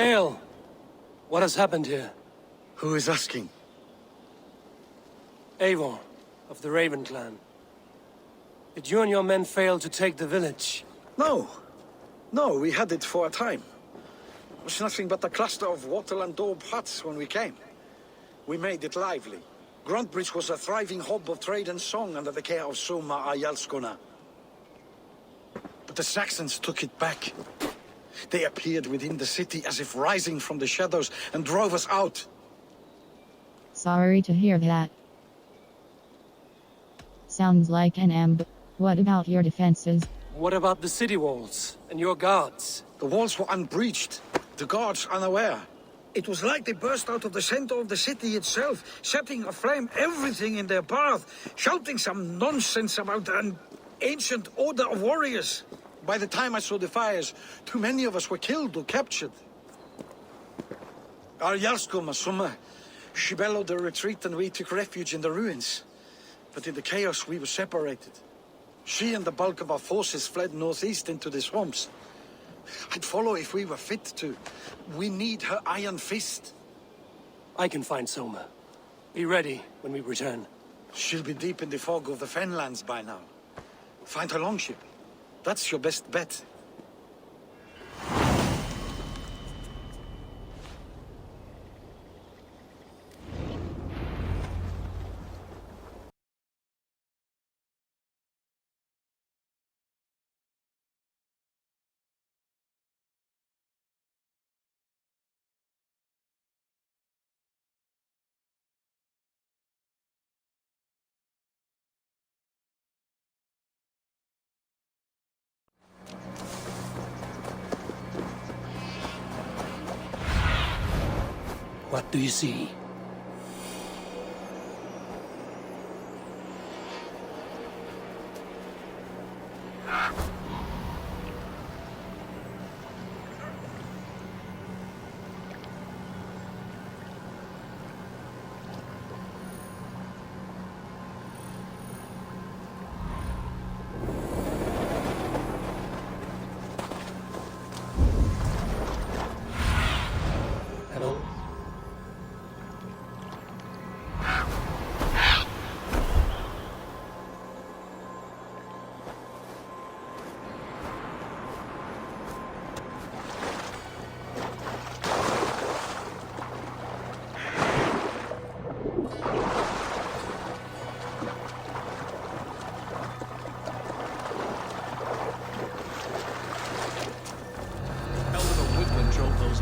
Hail! What has happened here? Who is asking? Eivor, of the Raven clan. Did you and your men fail to take the village? No. No, we had it for a time. It was nothing but a cluster of wattle and daub huts when we came. We made it lively. Gruntbridge was a thriving hub of trade and song under the care of SOMA Ayalskona. But the Saxons took it back. They appeared within the city as if rising from the shadows and drove us out. Sorry to hear that. Sounds like an ambush. What about your defenses? What about the city walls and your guards? The walls were unbreached, the guards unaware. It was like they burst out of the center of the city itself, setting aflame everything in their path, shouting some nonsense about an ancient order of warriors. By the time I saw the fires, too many of us were killed or captured. Our Jarlskoma, SOMA, she bellowed a retreat and we took refuge in the ruins. But in the chaos we were separated. She and the bulk of our forces fled northeast into the swamps. I'd follow if we were fit to. We need her iron fist. I can find Soma. Be ready when we return. She'll be deep in the fog of the Fenlands by now. Find her longship. That's your best bet. What do you see? Hello?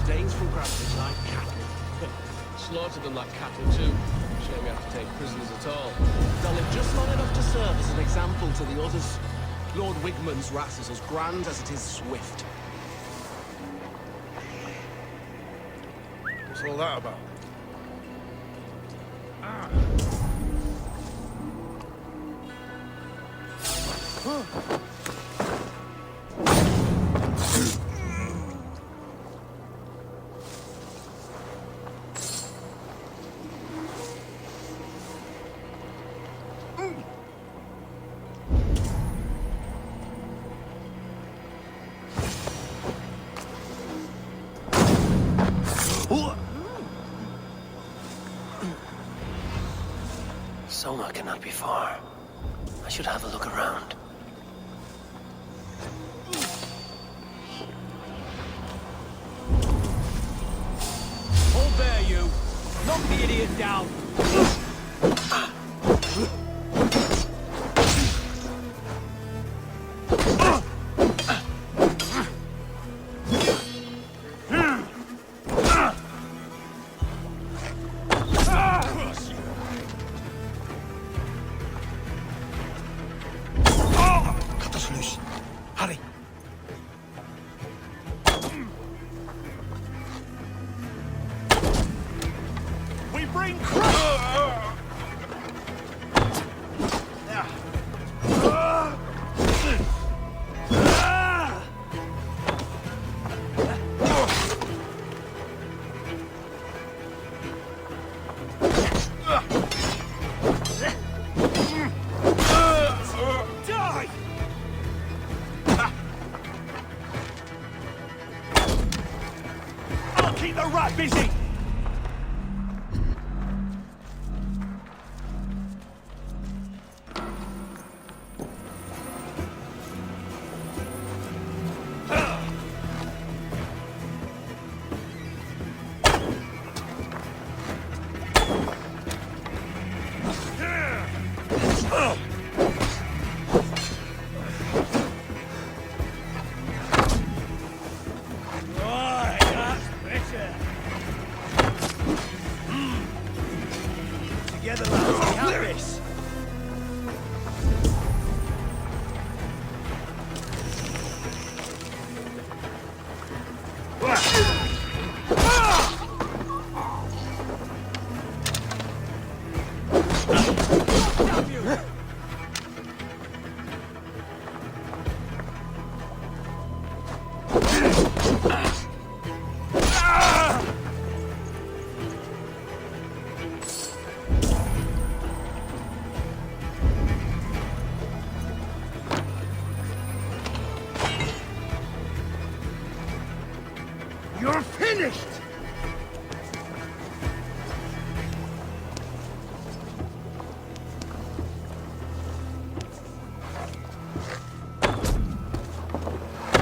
Danes from Grafton like cattle. Slaughtered them like cattle too. Shame we have to take prisoners at all. They'll live just long enough to serve as an example to the others. Lord Wigmund's wrath is as grand as it is swift. What's all that about? Ah. Huh. Soma cannot be far. I should have a look around. Hold there, you! Knock the idiot down! Hurry! We bring Die! together, lads. We have this. You're finished!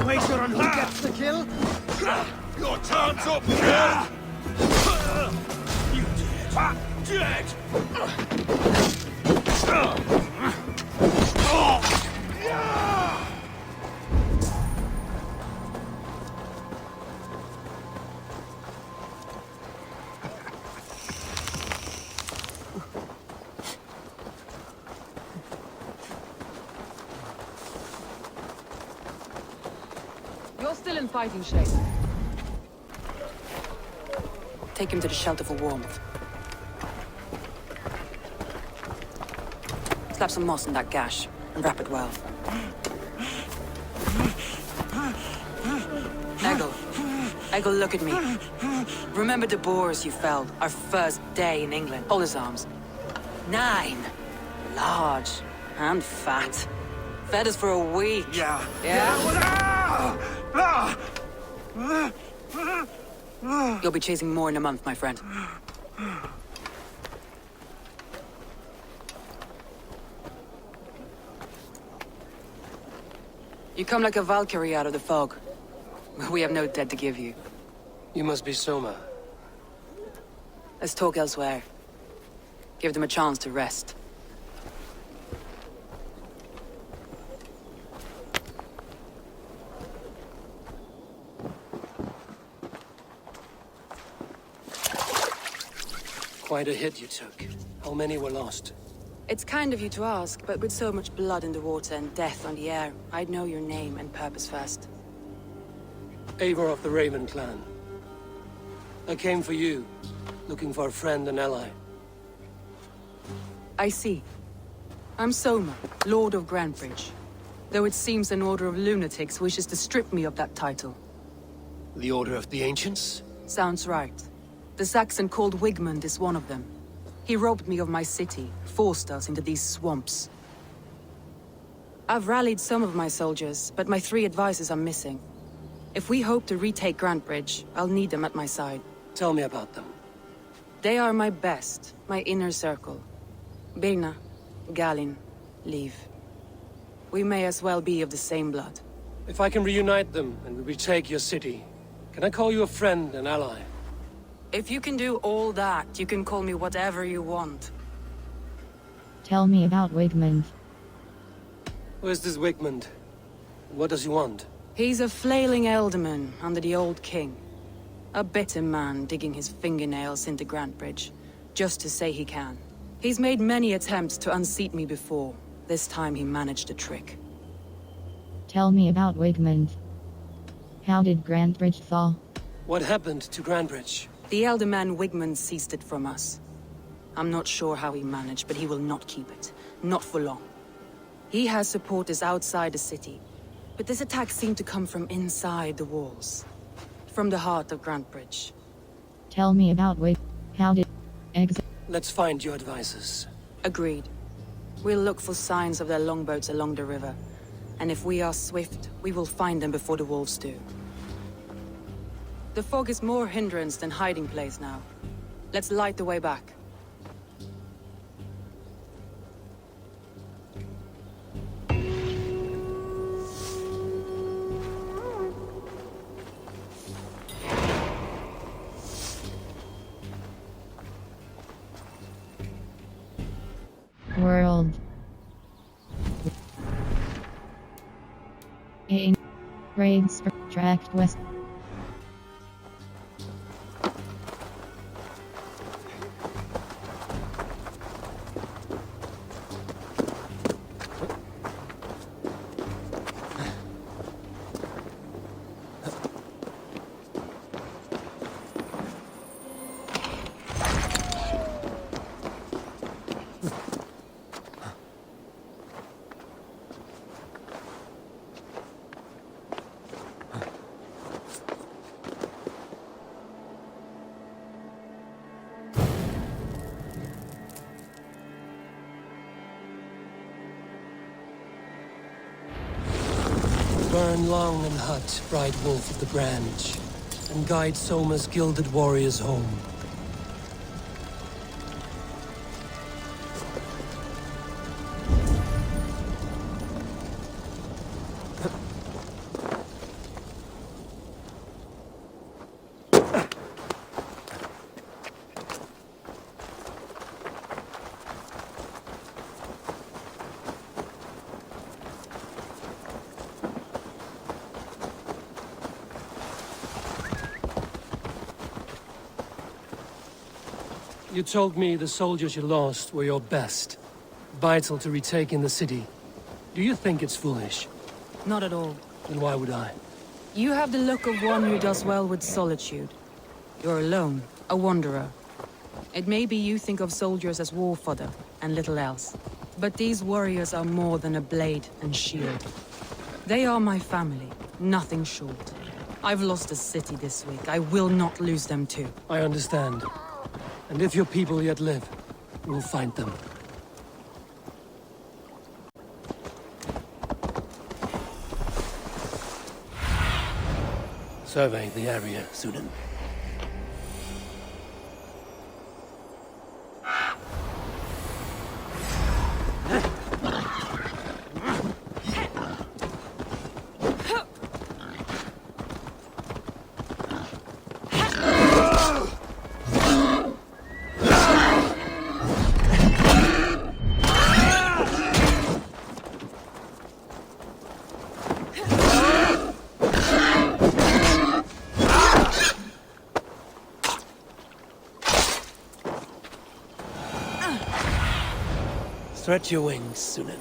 Wager on who gets the kill? Your time's up, girl! You dead! Dead! You're still in fighting shape. Take him to the shelter for warmth. Slap some moss in that gash, and wrap it well. Eggle, look at me. Remember the boars you felled, our first day in England? Hold his arms. 9. Large and fat. Fed us for a week. Yeah. Yeah? You'll be chasing more in a month, my friend. You come like a Valkyrie out of the fog. We have no dead to give you. You must be Soma. Let's talk elsewhere. Give them a chance to rest. Quite a hit you took. How many were lost? It's kind of you to ask, but with so much blood in the water and death on the air, I'd know your name and purpose first. Eivor of the Raven clan. I came for you, looking for a friend and ally. I see. I'm Soma, Lord of Grantebridge. Though it seems an order of lunatics wishes to strip me of that title. The Order of the Ancients? Sounds right. The Saxon called Wigmund is one of them. He robbed me of my city, forced us into these swamps. I've rallied some of my soldiers, but my 3 advisors are missing. If we hope to retake Grantebridge, I'll need them at my side. Tell me about them. They are my best, my inner circle. Birna, Galin, Liv. We may as well be of the same blood. If I can reunite them and we retake your city, can I call you a friend and ally? If you can do all that, you can call me whatever you want. Tell me about Wigmund. Who is this Wigmund? What does he want? He's a flailing elderman under the old king. A bitter man digging his fingernails into Grantebridge, just to say he can. He's made many attempts to unseat me before. This time he managed a trick. Tell me about Wigmund. How did Grantebridge fall? What happened to Grantebridge? The elder man Wigmund seized it from us. I'm not sure how he managed, but he will not keep it. Not for long. He has supporters outside the city, but this attack seemed to come from inside the walls. From the heart of Grantebridge. Tell me about How did... Let's find your advisors. Agreed. We'll look for signs of their longboats along the river. And if we are swift, we will find them before the wolves do. The fog is more hindrance than hiding place now. Let's light the way back. World. A. Raids tracked west. Burn long and hut, bright wolf of the branch, and guide Soma's gilded warriors home. You told me the soldiers you lost were your best. Vital to retaking the city. Do you think it's foolish? Not at all. Then why would I? You have the look of one who does well with solitude. You're alone, a wanderer. It may be you think of soldiers as war fodder, and little else. But these warriors are more than a blade and shield. They are my family, nothing short. I've lost a city this week. I will not lose them too. I understand. And if your people yet live, we'll find them. Survey the area, Sunan. Stretch your wings, Sunan.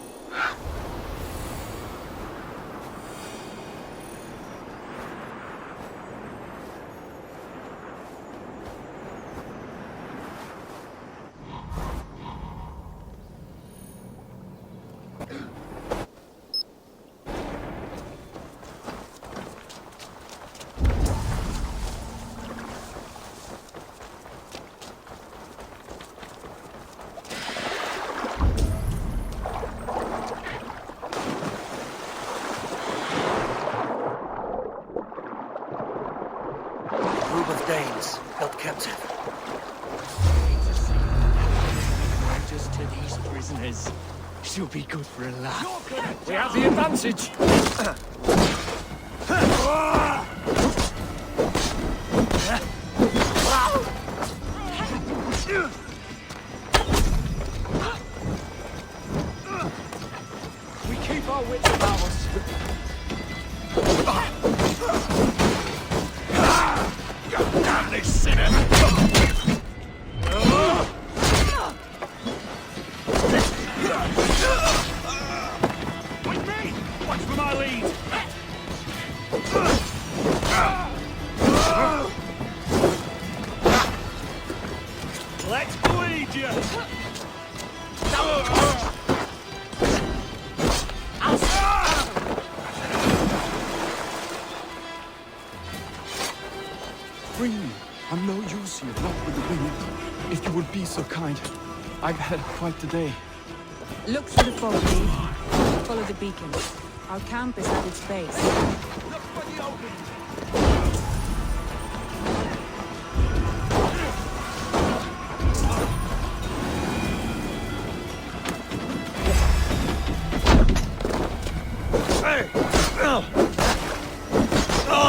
Danes held captive. Just to these prisoners. She'll be good for a laugh. We have the advantage. We keep our wits about us. Damn this sinner! With me! Watch for my lead! Let's bleed you! Bring me. I'm no use here, not with the wind. If you would be so kind. I've had quite the day. Look through the fog, Reed. Follow the beacon. Our camp is at its base. Look for the opening!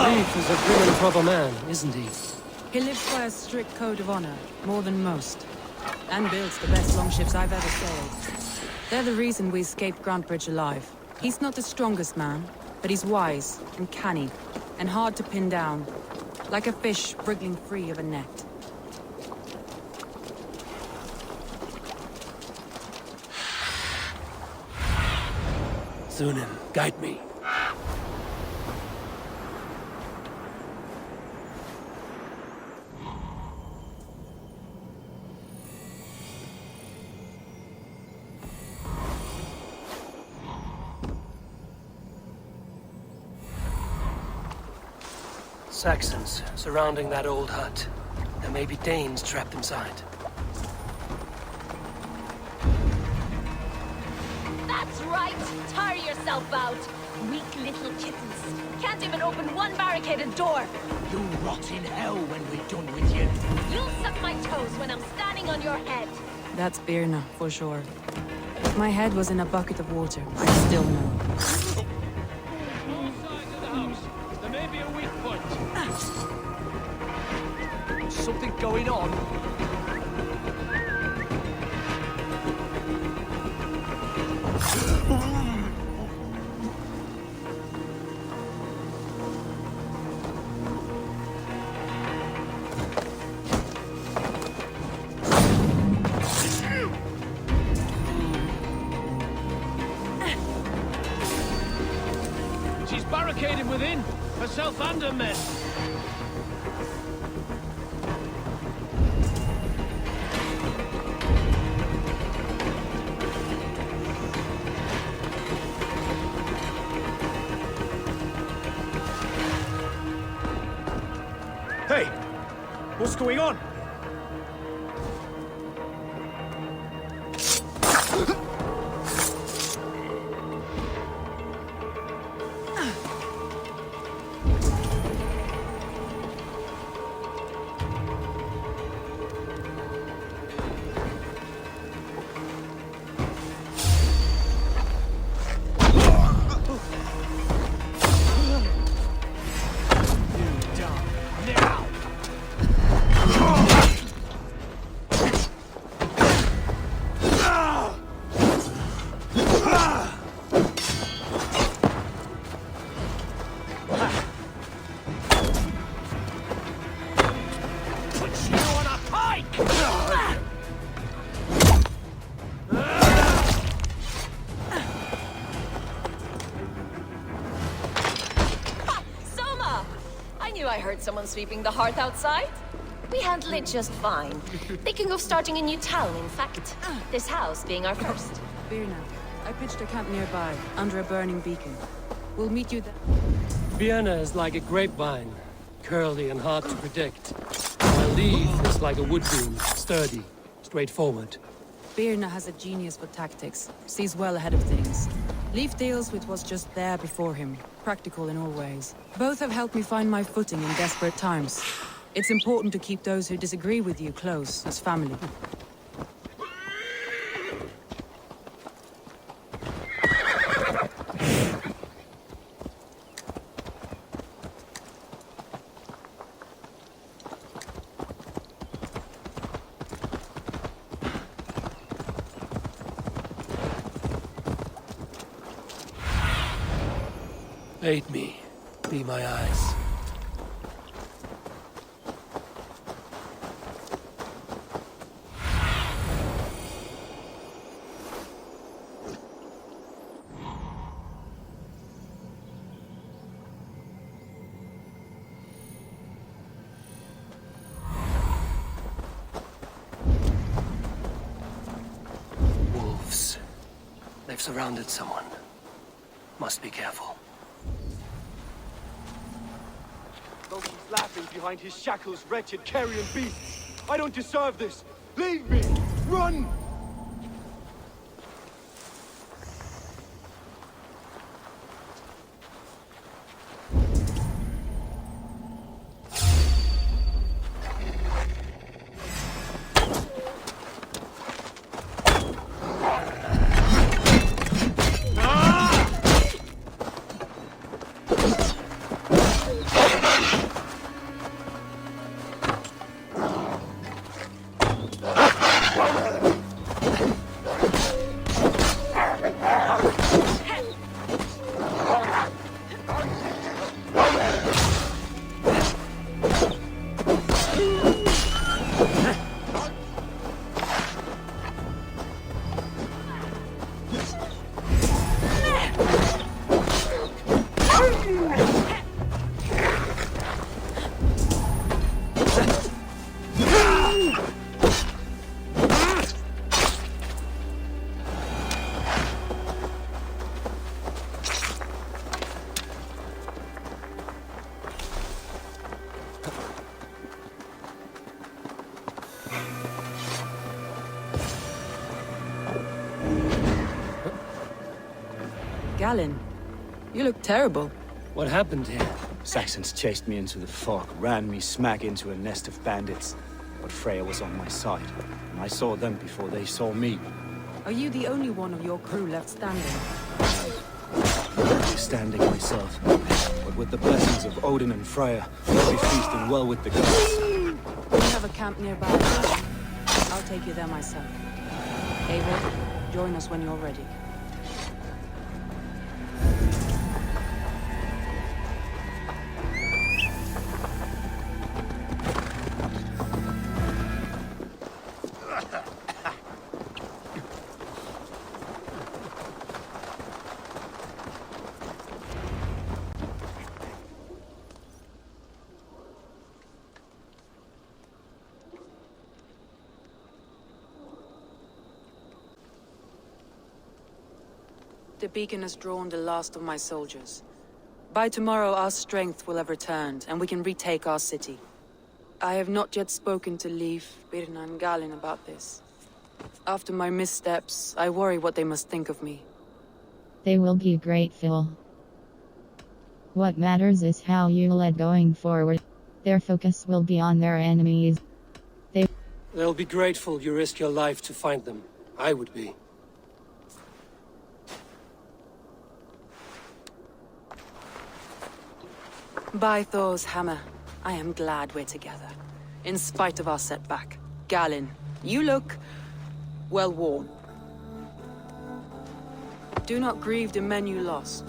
Leif is a grim and proper man, isn't he? He lives by a strict code of honor, more than most. And builds the best longships I've ever sailed. They're the reason we escaped Grantbridge alive. He's not the strongest man, but he's wise and canny, and hard to pin down. Like a fish wriggling free of a net. Sunan, guide me. Saxons surrounding that old hut. There may be Danes trapped inside. That's right! Tire yourself out! Weak little kittens. Can't even open one barricaded door. You'll rot in hell when we're done with you. You'll suck my toes when I'm standing on your head. That's Birna, for sure. If my head was in a bucket of water, I'd still know. All sides of the house. There may be a weak point. Something going on? She's barricaded within, herself and her men. Hey! What's going on? SOMA! I knew I heard someone sweeping the hearth outside. We handle it just fine. Thinking of starting a new town, in fact. This house being our first. Birna, I pitched a camp nearby, under a burning beacon. We'll meet you there. Vienna is like a grapevine, curly and hard to predict. My leaf is like a wood beam, sturdy, straightforward. Birna has a genius for tactics, sees well ahead of things. Leaf deals with what's just there before him, practical in all ways. Both have helped me find my footing in desperate times. It's important to keep those who disagree with you close, as family. Aid me. Be my eyes. Wolves. They've surrounded someone. Must be careful. Though he's laughing behind his shackles, wretched carrion beasts. I don't deserve this. Leave me! Run! Galen, You look terrible. What happened here? Saxons chased me into the fog, ran me smack into a nest of bandits. But Freya was on my side, and I saw them before they saw me. Are you the only one of your crew left standing? Barely standing myself. But with the blessings of Odin and Freya, I'll be feasting well with the gods. We have a camp nearby. I'll take you there myself. Eivor, join us when you're ready. The beacon has drawn the last of my soldiers. By tomorrow, our strength will have returned, and we can retake our city. I have not yet spoken to Leif, Birna, and Galinn about this. After my missteps, I worry what they must think of me. They will be grateful. What matters is how you lead going forward. Their focus will be on their enemies. They'll be grateful you risked your life to find them. I would be. By Thor's hammer, I am glad we're together. In spite of our setback. Galinn, you look well worn. Do not grieve the men you lost.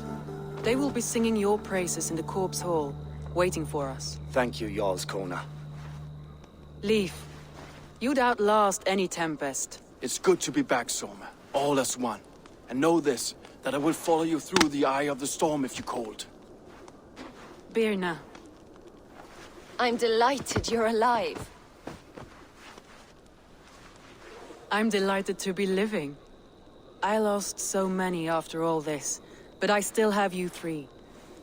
They will be singing your praises in the Corpse Hall, waiting for us. Thank you, Jarl's Kona. Leif, you'd outlast any tempest. It's good to be back, Soma. All as one. And know this, that I will follow you through the eye of the storm if you called. Birna. I'm delighted you're alive. I'm delighted to be living. I lost so many after all this, but I still have you three.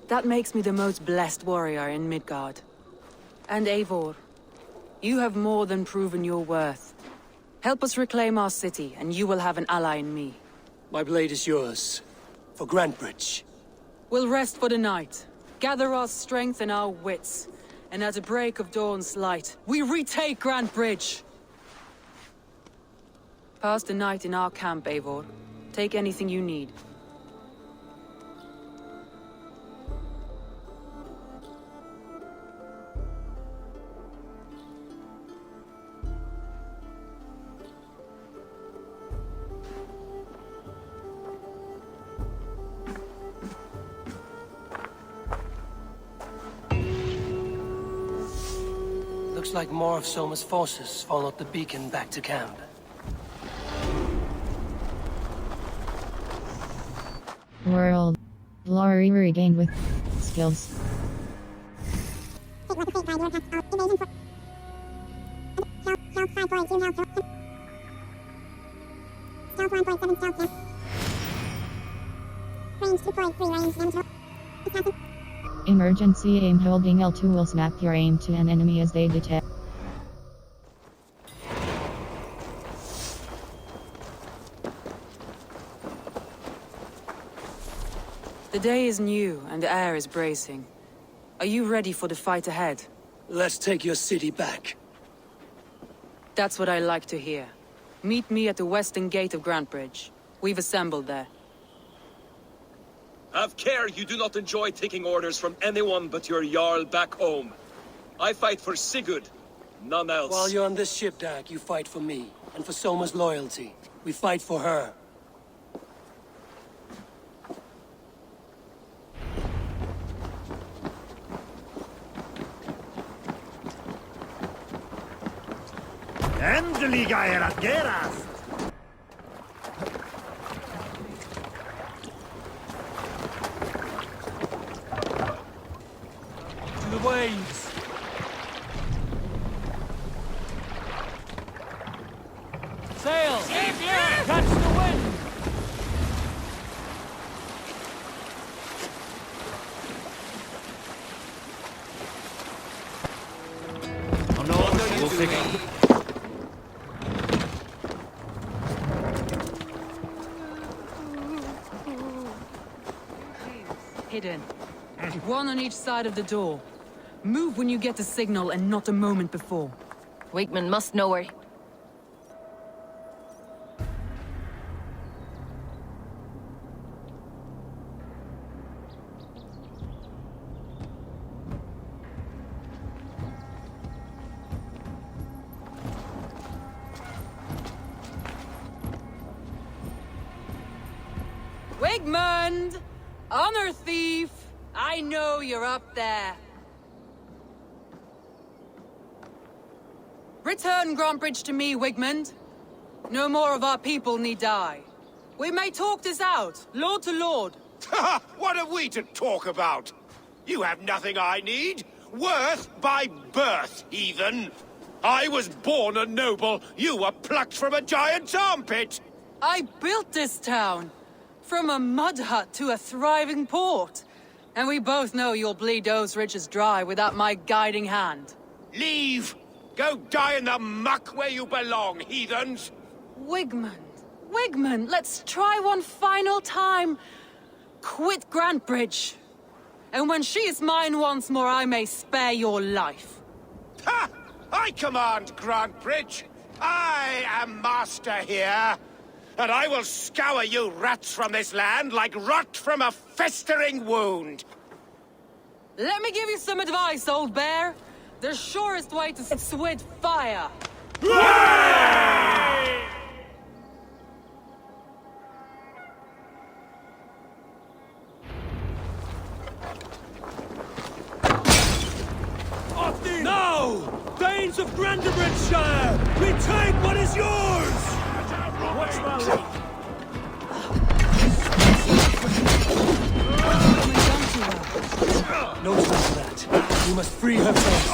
That makes me the most blessed warrior in Midgard. And Eivor, you have more than proven your worth. Help us reclaim our city, and you will have an ally in me. My blade is yours. For Grantebridge. We'll rest for the night. Gather our strength and our wits. And at the break of dawn's light, we retake Grantebridge! Pass the night in our camp, Eivor. Take anything you need. Looks like more of Soma's forces followed the beacon back to camp. World. Glory regained with skills. Emergency aim. Holding L2 will snap your aim to an enemy as they detect. The day is new, and the air is bracing. Are you ready for the fight ahead? Let's take your city back. That's what I like to hear. Meet me at the western gate of Grantebridge. We've assembled there. Have care you do not enjoy taking orders from anyone but your Jarl back home. I fight for Sigurd, none else. While you're on this ship, Dag, you fight for me. And for Soma's loyalty. We fight for her. Endeliga er att geras! To the waves! Sail! Catch the wind! Oh no, we'll figure it. hidden. One on each side of the door. Move when you get the signal and not a moment before. Wigman must know where... Wigmund! Honor thief! I know you're up there. Return Grantbridge to me, Wigmund. No more of our people need die. We may talk this out, lord to lord. What have we to talk about? You have nothing I need. Worth by birth, heathen. I was born a noble. You were plucked from a giant's armpit. I built this town. From a mud hut to a thriving port. And we both know you'll bleed those riches dry without my guiding hand. Leave! Go die in the muck where you belong, heathens! Wigmund, let's try one final time. Quit Grantbridge. And when she is mine once more, I may spare your life. Ha! I command Grantbridge. I am master here. And I will scour you rats from this land like rot from a festering wound. Let me give you some advice, old bear. The surest way to sweat fire. No! Thanes of Grantebridgeshire! Retake what is yours! What's my lead? No time for that. You must free her first.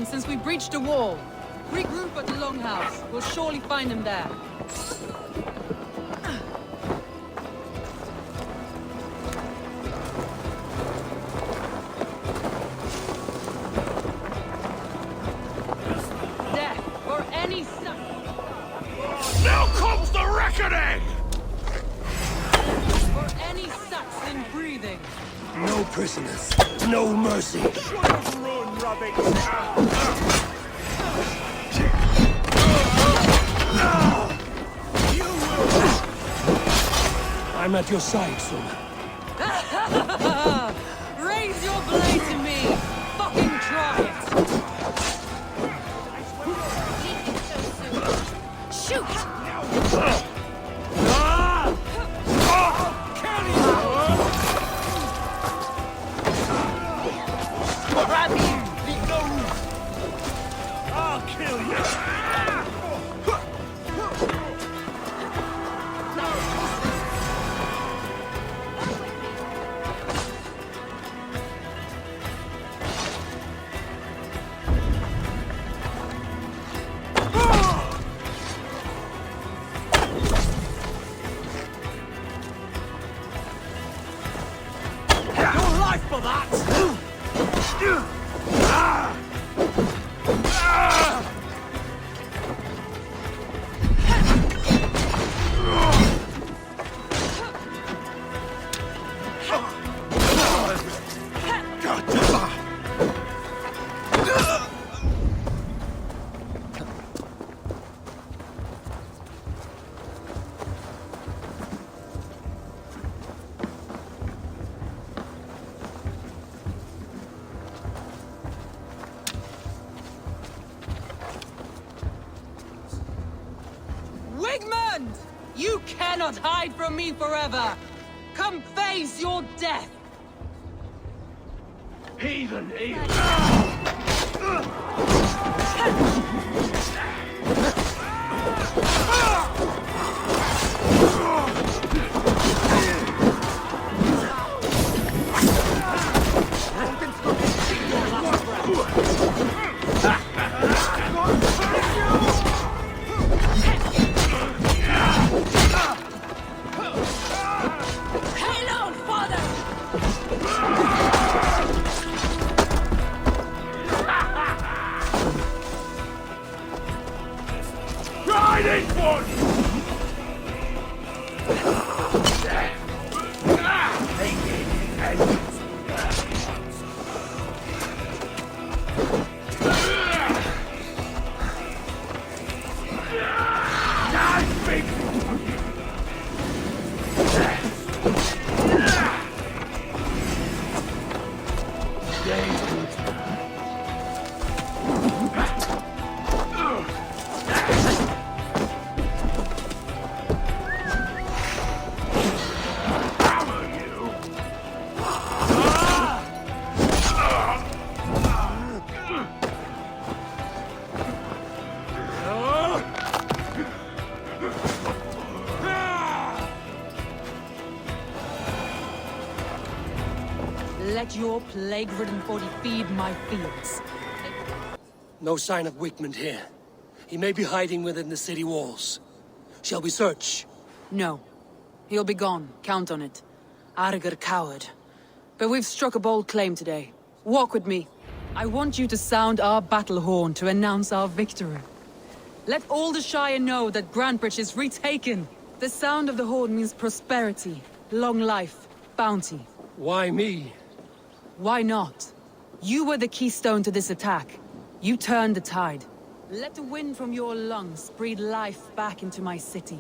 Since we breached the wall. Regroup at the Longhouse. We'll surely find him there. Death or any Now comes the reckoning! For any Saxon breathing. No prisoners. No mercy. Run, rabbits! I'm at your side, Soma. Raise your blade to me! Fucking try it! Shoot! cannot hide from me forever! Come face your death! Heathen! Hail on, father! Try this one! Let your plague-ridden body feed my fields. No sign of Wigmund here. He may be hiding within the city walls. Shall we search? No. He'll be gone, count on it. Arger coward. But we've struck a bold claim today. Walk with me. I want you to sound our battle horn to announce our victory. Let all the Shire know that Grantebridge is retaken. The sound of the horn means prosperity, long life, bounty. Why me? Why not? You were the keystone to this attack. You turned the tide. Let the wind from your lungs breathe life back into my city.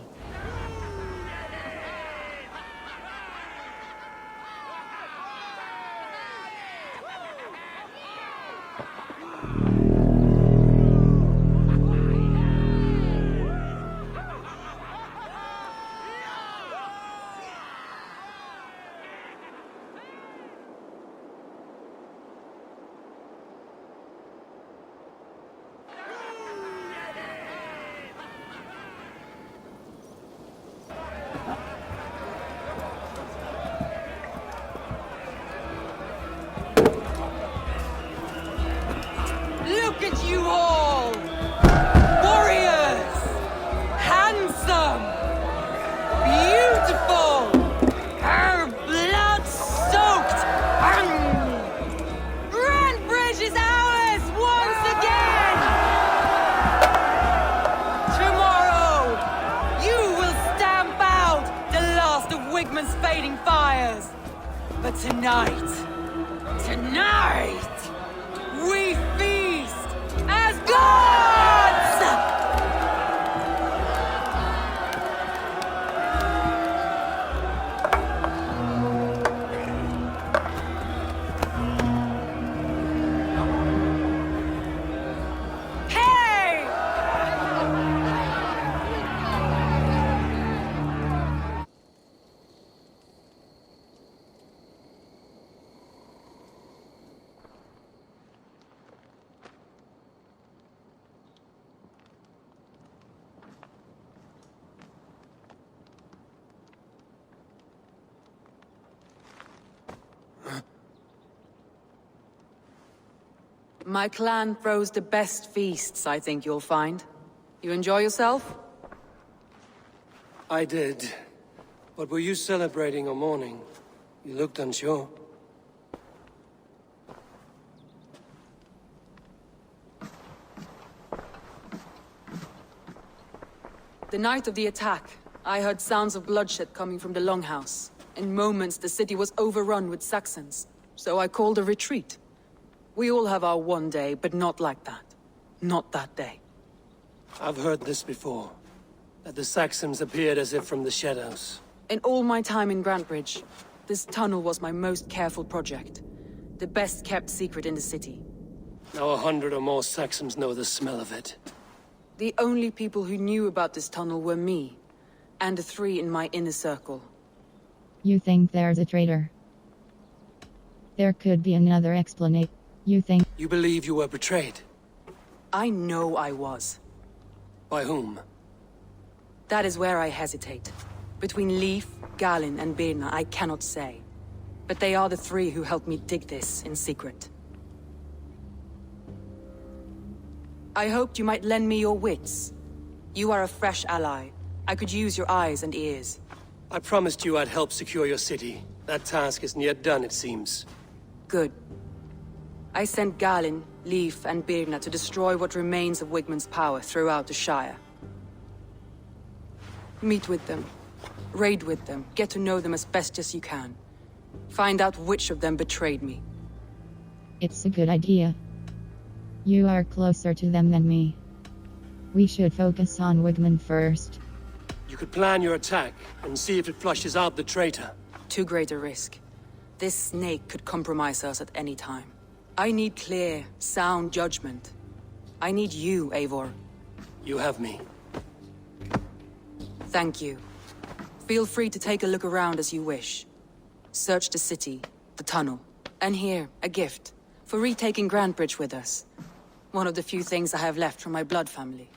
Look at you all! Warriors! Handsome! Beautiful! Her blood-soaked! Grantebridge is ours once again! Tomorrow, you will stamp out the last of Wigmund's fading fires. But tonight, we feast as gods! Hey! My clan throws the best feasts, I think you'll find. You enjoy yourself? I did. But were you celebrating or mourning? You looked unsure. The night of the attack, I heard sounds of bloodshed coming from the Longhouse. In moments, the city was overrun with Saxons, so I called a retreat. We all have our one day, but not like that. Not that day. I've heard this before. That the Saxons appeared as if from the shadows. In all my time in Grantebridge, this tunnel was my most careful project. The best kept secret in the city. Now 100 or more Saxons know the smell of it. The only people who knew about this tunnel were me, and the 3 in my inner circle. You think there's a traitor? There could be another explanation. You think You believe you were betrayed? I know I was. By whom? That is where I hesitate. Between Leif, Galin, and Birna, I cannot say. But they are the 3 who helped me dig this in secret. I hoped you might lend me your wits. You are a fresh ally. I could use your eyes and ears. I promised you I'd help secure your city. That task isn't yet done, it seems. Good. I sent Galin, Leif, and Birna to destroy what remains of Wigmund's power throughout the Shire. Meet with them. Raid with them. Get to know them as best as you can. Find out which of them betrayed me. it's a good idea? You are closer to them than me. We should focus on Wigmund first. You could plan your attack and see if it flushes out the traitor. Too great a risk. This snake could compromise us at any time. I need clear, sound judgment. I need you, Eivor. You have me. Thank you. Feel free to take a look around as you wish. Search the city, the tunnel, and here, a gift, for retaking Grantebridge with us. One of the few things I have left from my blood family.